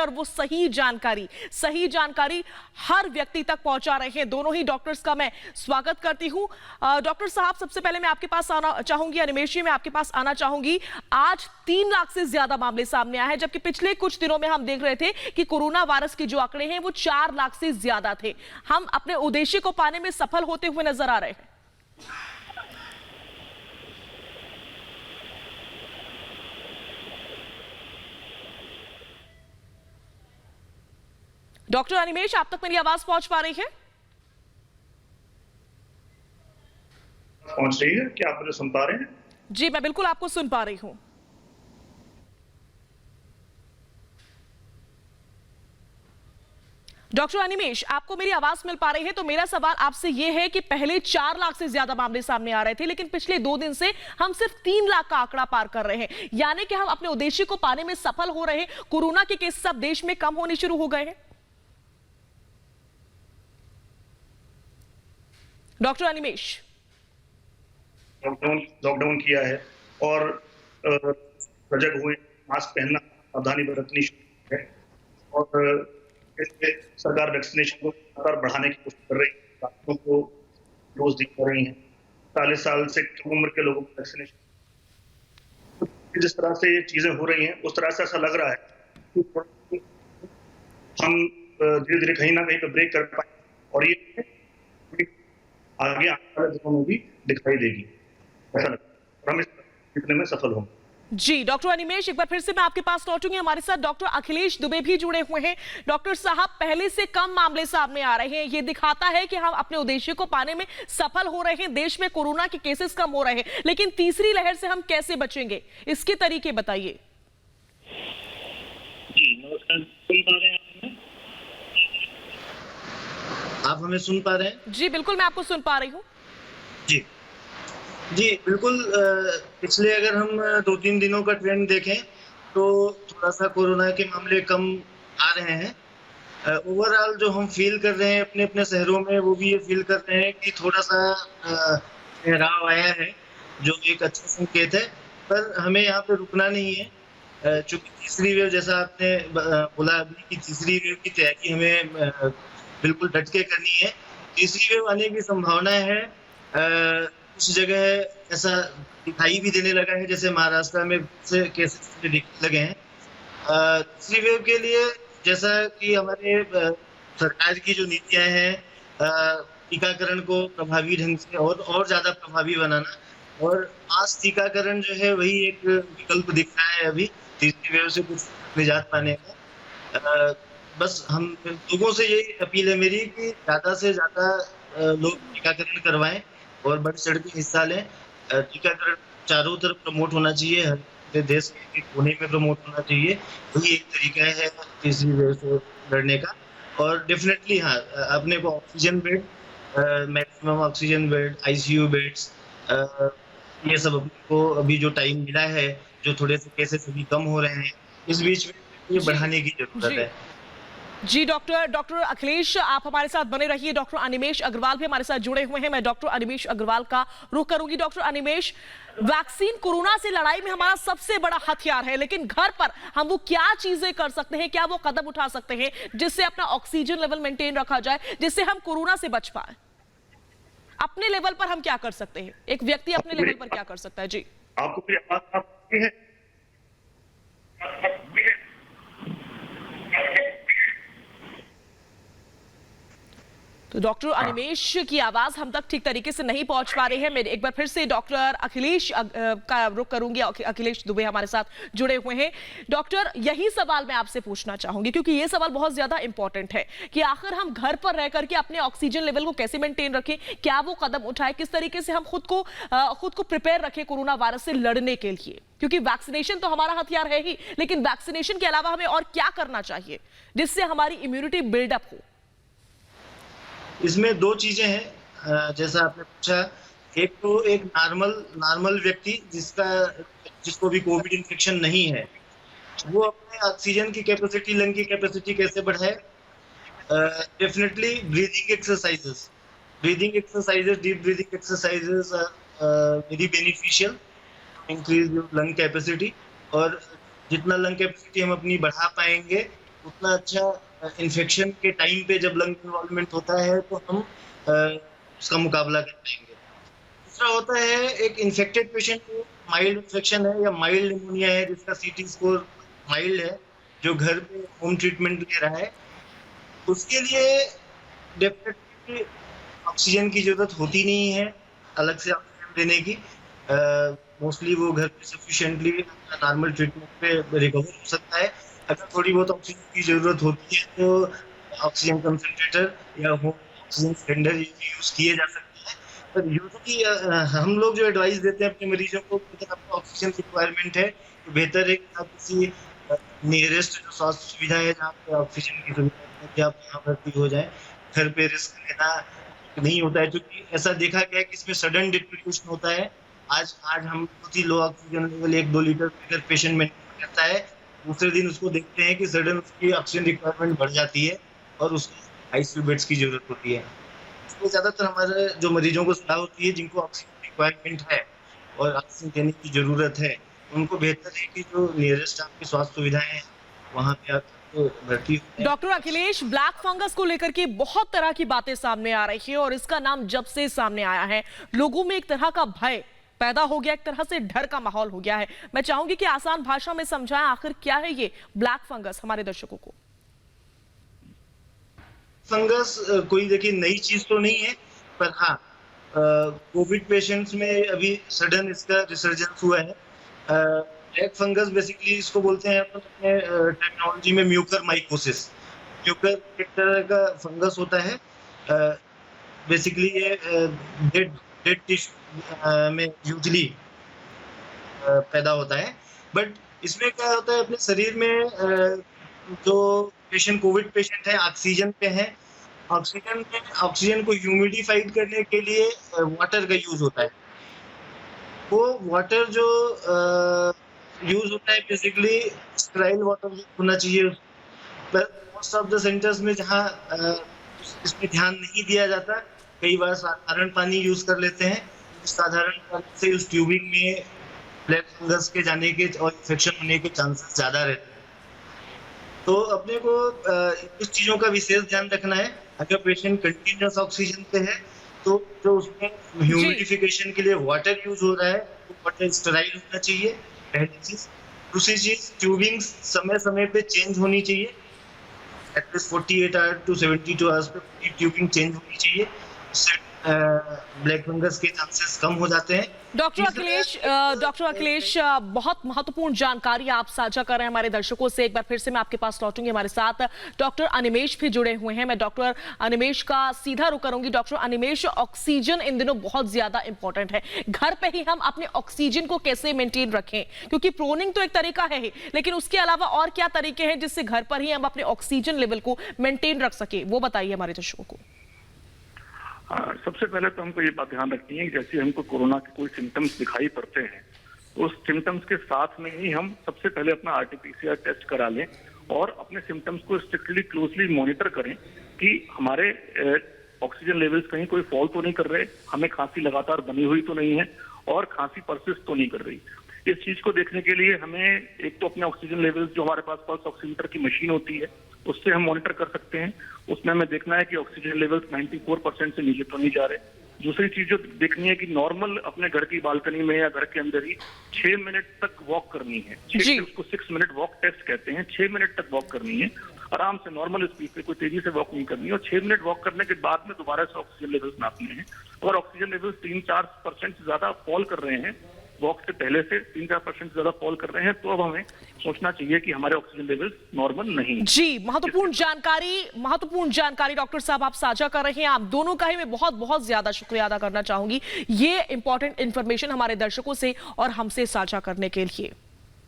और वो सही जानकारी हर व्यक्ति तक पहुंचा रहे हैं। दोनों ही डॉक्टर्स का मैं स्वागत करती हूं। डॉक्टर साहब, सबसे पहले मैं आपके पास आना चाहूंगी, अनिमेश जी मैं आपके पास आना चाहूंगी। आज 3 लाख से ज्यादा मामले सामने आए हैं, जबकि पिछले कुछ दिनों में हम देख रहे थे कि कोरोना वायरस के जो आंकड़े हैं वो 4 लाख से ज्यादा थे। हम अपने उद्देश्य को पाने में सफल होते हुए नजर आ रहे हैं। डॉक्टर अनिमेश, आप तक मेरी आवाज पहुंच पा रही है? पहुंच रही है? क्या आप मुझे सुन पा रहे हैं? जी, मैं बिल्कुल आपको सुन पा रही हूं। डॉक्टर अनिमेश, आपको मेरी आवाज मिल पा रही है? तो मेरा सवाल आपसे यह है कि पहले 4 लाख से ज्यादा मामले सामने आ रहे थे, लेकिन पिछले 2 दिन से हम सिर्फ 3 लाख का आंकड़ा पार कर रहे हैं, यानी कि हम अपने उद्देश्य को पाने में सफल हो रहे हैं। कोरोना के केसेस अब देश में कम होने शुरू हो गए हैं। डॉक्टर अनिमेश, लॉकडाउन किया है और सजग हुए, मास्क पहनना, सावधानी बरतनी शुरू है और सरकार वैक्सीनेशन को लगातार बढ़ाने की कोशिश कर रही है। डॉक्टरों को डोज दी जा रही है। 40 साल से कम उम्र के लोगों को वैक्सीनेशन। जिस तरह से ये चीजें हो रही हैं, उस तरह से ऐसा लग रहा है कि हम धीरे धीरे कहीं ना कहीं पे ब्रेक कर पाए और ये आगे आने वाले दिनों में भी दिखाई देगी, ऐसा लगता है। हम इस जीतने में सफल होंगे। जी डॉक्टर अनिमेश, एक बार फिर से मैं आपके पास लौटूंगी। हमारे साथ डॉक्टर अखिलेश दुबे भी जुड़े हुए हैं। डॉक्टर साहब, पहले से कम मामले सामने आ रहे हैं, ये दिखाता है कि हम अपने उद्देश्य को पाने में सफल हो रहे हैं। देश में कोरोना के केसेस कम हो रहे हैं, लेकिन तीसरी लहर से हम कैसे बचेंगे, इसके तरीके बताइए। आप हमें सुन पा रहे हैं? जी बिल्कुल, मैं आपको सुन पा रही हूँ। जी जी बिल्कुल। पिछले अगर हम 2-3 दिनों का ट्रेंड देखें तो थोड़ा सा कोरोना के मामले कम आ रहे हैं। ओवरऑल जो हम फील कर रहे हैं अपने अपने शहरों में, वो भी ये फील कर रहे हैं कि थोड़ा सा ठहराव आया है, जो एक अच्छा संकेत है। पर हमें यहाँ पे रुकना नहीं है, चूंकि तीसरी वेव, जैसा आपने बोला अभी कि तीसरी वेव की तैयारी हमें बिल्कुल डट के करनी है। तीसरी वेव आने की संभावना है। कुछ जगह ऐसा दिखाई भी देने लगा है, जैसे महाराष्ट्र में से केसेस दिखने लगे हैं। तीसरी वेव के लिए जैसा कि हमारे सरकार की जो नीतियां हैं, टीकाकरण को प्रभावी ढंग से और ज्यादा प्रभावी बनाना और मास टीकाकरण जो है वही एक विकल्प दिख रहा है अभी तीसरी वेव से कुछ निजात पाने का। बस हम लोगों से यही अपील है मेरी कि ज्यादा से ज्यादा लोग टीकाकरण करवाएं और बढ़ चढ़ के हिस्सा लें। टीकाकरण चारों तरफ प्रमोट होना चाहिए, हर देश के कोने में प्रमोट होना चाहिए। वही एक तरीका है तीसरी वेव से लड़ने का। और डेफिनेटली हाँ, अपने को oxygen bed, maximum oxygen bed, ICU beds, ये सब अपने को अभी जो टाइम मिला है, जो थोड़े से केसेस अभी कम हो रहे हैं, इस बीच में ये बढ़ाने की जरूरत है। जी डॉक्टर अखिलेश, आप हमारे साथ बने रहिए। डॉक्टर अनिमेश अग्रवाल भी हमारे साथ जुड़े हुए हैं। मैं डॉक्टर अनिमेश अग्रवाल का रुख करूंगी। डॉक्टर अनिमेश, वैक्सीन कोरोना से लड़ाई में हमारा सबसे बड़ा हथियार है, लेकिन घर पर हम वो क्या चीजें कर सकते हैं, क्या वो कदम उठा सकते हैं जिससे अपना ऑक्सीजन लेवल मेंटेन रखा जाए, जिससे हम कोरोना से बच पाए? अपने लेवल पर हम क्या कर सकते हैं? एक व्यक्ति अपने लेवल पर क्या कर सकता है? जी आपको मेरी आवाज आती है? तो डॉक्टर अनिमेश की आवाज हम तक ठीक तरीके से नहीं पहुंच पा रही है। मैं एक बार फिर से डॉक्टर अखिलेश का रुख करूंगी। अखिलेश दुबे हमारे साथ जुड़े हुए हैं। डॉक्टर, यही सवाल मैं आपसे पूछना चाहूंगी, क्योंकि ये सवाल बहुत ज्यादा इंपॉर्टेंट है कि आखिर हम घर पर रह करके अपने ऑक्सीजन लेवल को कैसे मेंटेन रखें, क्या वो कदम उठाए, किस तरीके से हम खुद को प्रिपेयर रखें कोरोना वायरस से लड़ने के लिए, क्योंकि वैक्सीनेशन तो हमारा हथियार है ही, लेकिन वैक्सीनेशन के अलावा हमें और क्या करना चाहिए जिससे हमारी इम्यूनिटी बिल्डअप हो? इसमें 2 चीजें हैं, जैसा आपने पूछा। एक तो एक नॉर्मल व्यक्ति जिसको भी कोविड इन्फेक्शन नहीं है, वो अपने ऑक्सीजन की कैपेसिटी, लंग की कैपेसिटी कैसे बढ़ाए? Definitely breathing exercises, deep breathing exercises very beneficial, increase lung capacity. और जितना लंग कैपेसिटी हम अपनी बढ़ा पाएंगे उतना अच्छा इन्फेक्शन के टाइम पे जब लंग इन्वॉल्वमेंट होता है तो हम उसका मुकाबला कर पाएंगे। दूसरा होता है एक इन्फेक्टेड पेशेंट को माइल्ड इन्फेक्शन है या माइल्ड निमोनिया है जिसका सीटी स्कोर माइल्ड है, जो घर पे होम ट्रीटमेंट ले रहा है, उसके लिए डेफिनेटली ऑक्सीजन की जरूरत होती नहीं है अलग से ऑक्सीजन देने की। मोस्टली वो घर पे सफिशिएंटली नॉर्मल ट्रीटमेंट पे रिकवर हो सकता है। अगर थोड़ी बहुत ऑक्सीजन की जरूरत होती है तो ऑक्सीजन कंसंट्रेटर या ऑक्सीजन सिलेंडर यूज किए जा सकते हैं। पर यूजुअली हम लोग जो एडवाइस देते हैं अपने मरीजों को, अगर आपको ऑक्सीजन रिक्वायरमेंट है तो बेहतर है कि आप किसी नियरेस्ट जो स्वास्थ्य सुविधा है जहाँ पे ऑक्सीजन की सुविधा है कि आप वहाँ भर्ती हो जाएं। घर पे रिस्क लेना नहीं होता है क्योंकि ऐसा देखा गया है कि इसमें सडन डिप्रीशिएशन होता है। आज हम बहुत ही लो ऑक्सीजन लेवल 1-2 लीटर अगर पेशेंट मेंटेन करता है, दूसरे दिन उसको देखते हैं कि सडन उसकी ऑक्सीजन रिक्वायरमेंट बढ़ जाती है और उसको आईसीयू बेड्स की जरूरत होती है। इसलिए ज्यादातर हमारे जो मरीजों को सलाह होती है जिनको ऑक्सीजन रिक्वायरमेंट है और ऑक्सीजन देने की जरूरत है, उनको बेहतर है कि जो नियरेस्ट आपकी स्वास्थ्य सुविधाएं हैं वहाँ पे आप भर्ती हो। डॉक्टर अखिलेश, ब्लैक फंगस को लेकर के बहुत तरह की बातें सामने आ रही है और इसका नाम जब से सामने आया है लोगों में एक तरह का भय पैदा हो गया, एक तरह से डर का माहौल हो गया है। मैं चाहूंगी कि आसान भाषा में समझाएं आखिर क्या है ये ब्लैक फंगस हमारे दर्शकों को। फंगस कोई देखिए नई चीज तो नहीं है, पर हाँ कोविड पेशेंट्स में अभी सडन इसका रिसर्जेंस हुआ है। ब्लैक फंगस बेसिकली इसको बोलते हैं अपन अपने टेक्नोलॉजी में म्यूकरमाइकोसिस। म्यूकर एक तरह का फंगस होता है, बेसिकली ये डेड टिश्यू में यूजली पैदा होता है। बट इसमें क्या होता है, अपने शरीर में जो पेशेंट कोविड पेशेंट है ऑक्सीजन पे है, ऑक्सीजन को ह्यूमिडिफाइड करने के लिए वाटर का यूज होता है। वो वाटर जो यूज होता है बेसिकली स्टेराइल वाटर होना चाहिए। पर मोस्ट ऑफ द सेंटर्स में जहाँ इसमें ध्यान नहीं दिया जाता, कई बार साधारण पानी यूज कर लेते हैं। साधारण पानी से उस ट्यूबिंग में ब्लैक फंगस के जाने के और इन्फेक्शन होने के चांसेस ज्यादा रहते हैं। तो अपने को कुछ चीजों का विशेष ध्यान रखना है। अगर पेशेंट कंटिन्यूअस ऑक्सीजन पे है तो जो उसमें ह्यूमिडिफिकेशन के लिए वाटर यूज हो रहा है वो वाटर स्टेराइल होना चाहिए, पहली चीज। दूसरी चीज, ट्यूबिंग समय समय पे चेंज होनी चाहिए, एटलीस्ट 48 आवर्स टू 72 आवर्स पे ट्यूबिंग चेंज होनी चाहिए। उससे ब्लैक फंगस के चांसेस कम हो जाते हैं। डॉक्टर अखिलेश, बहुत महत्वपूर्ण जानकारी आप साझा कर रहे हैं हमारे दर्शकों से। एक बार फिर से मैं आपके पास लौटूंगी। हमारे साथ डॉक्टर अनिमेश भी जुड़े हुए हैं। मैं डॉक्टर अनिमेश का सीधा रुख करूंगी। डॉक्टर अनिमेश, ऑक्सीजन इन दिनों बहुत ज्यादा इंपॉर्टेंट है। घर पे ही हम अपने ऑक्सीजन को कैसे मेंटेन रखें, क्योंकि प्रोनिंग तो एक तरीका है ही, लेकिन उसके अलावा और क्या तरीके हैं जिससे घर पर ही हम अपने ऑक्सीजन लेवल को मेंटेन रख सके, वो बताइए हमारे दर्शकों को। सबसे पहले तो हमको ये बात ध्यान रखनी है कि जैसे हमको कोरोना के कोई सिम्टम्स दिखाई पड़ते हैं तो उस सिम्टम्स के साथ में ही हम सबसे पहले अपना आरटीपीसीआर टेस्ट करा लें और अपने सिम्टम्स को स्ट्रिक्टली क्लोजली मॉनिटर करें कि हमारे ऑक्सीजन लेवल्स कहीं कोई फॉल तो नहीं कर रहे, हमें खांसी लगातार बनी हुई तो नहीं है और खांसी परसिस्ट तो नहीं कर रही। इस चीज को देखने के लिए हमें एक तो अपने ऑक्सीजन लेवल्स, जो हमारे पास पल्स ऑक्सीमीटर की मशीन होती है, उससे हम मॉनिटर कर सकते हैं। उसमें हमें देखना है कि ऑक्सीजन लेवल्स 94% से नीचे तो नहीं जा रहे। दूसरी चीज जो देखनी है कि नॉर्मल अपने घर की बालकनी में या घर के अंदर ही 6 मिनट तक वॉक करनी है। उसको 6 मिनट वॉक टेस्ट कहते हैं। 6 मिनट तक वॉक करनी है आराम से, नॉर्मल स्पीड पे, कोई तेजी से वॉक नहीं करनी है। और 6 मिनट वॉक करने के बाद में दोबारा से ऑक्सीजन लेवल्स नापने हैं। और ऑक्सीजन लेवल्स 3-4% से ज्यादा फॉल कर रहे हैं, वॉक से पहले से 3-4% ज्यादा फॉल कर रहे हैं, तो अब हमें सोचना चाहिए कि हमारे ऑक्सीजन लेवल्स नॉर्मल नहीं। जी, महत्वपूर्ण जानकारी डॉक्टर साहब आप साझा कर रहे हैं। आप दोनों का ही मैं बहुत बहुत ज्यादा शुक्रिया अदा करना चाहूंगी, ये इंपॉर्टेंट इंफॉर्मेशन हमारे दर्शकों से और हमसे साझा करने के लिए।